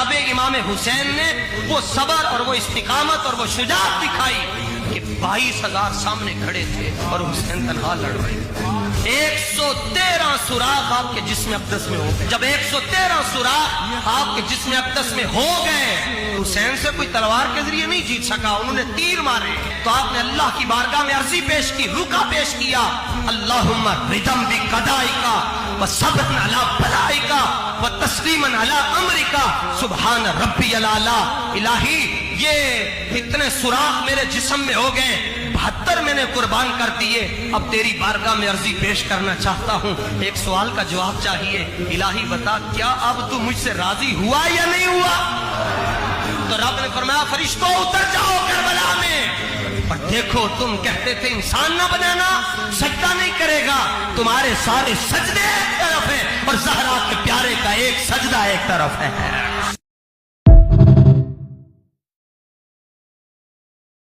امام حسین نے وہ صبر اور وہ استقامت اور وہ شجاعت دکھائی کہ 22,000 سامنے کھڑے تھے اور حسین تنہا لڑ رہے تھے۔ 113 سوراخ آپ کے جسم اقدس میں ہو گئے۔ جب 113 سوراخ آپ کے جسم اقدس میں ہو گئے، حسین سے کوئی تلوار کے ذریعے نہیں جیت سکا، انہوں نے تیر مارے، تو آپ نے اللہ کی بارگاہ میں عرضی پیش کی، رکا پیش کیا، اللہم ردم بقضائک وصبرا علی بلائک وتسلیما علی امرک سبحان ربی الاعلی۔ الہی یہ اتنے سوراخ میرے جسم میں ہو گئے، 72 میں نے قربان کر دیے، اب تیری بارگاہ میں عرضی پیش کرنا چاہتا ہوں، ایک سوال کا جواب چاہیے، الہی بتا کیا اب تو مجھ سے راضی ہوا یا نہیں ہوا؟ تو رب نے فرمایا فرشتوں اتر جاؤ کربلا میں، اور دیکھو تم کہتے تھے انسان نہ بنانا، سجدہ نہیں کرے گا، تمہارے سارے سجدے ایک طرف ہیں اور زہرا کے پیارے کا ایک سجدہ ایک طرف ہے۔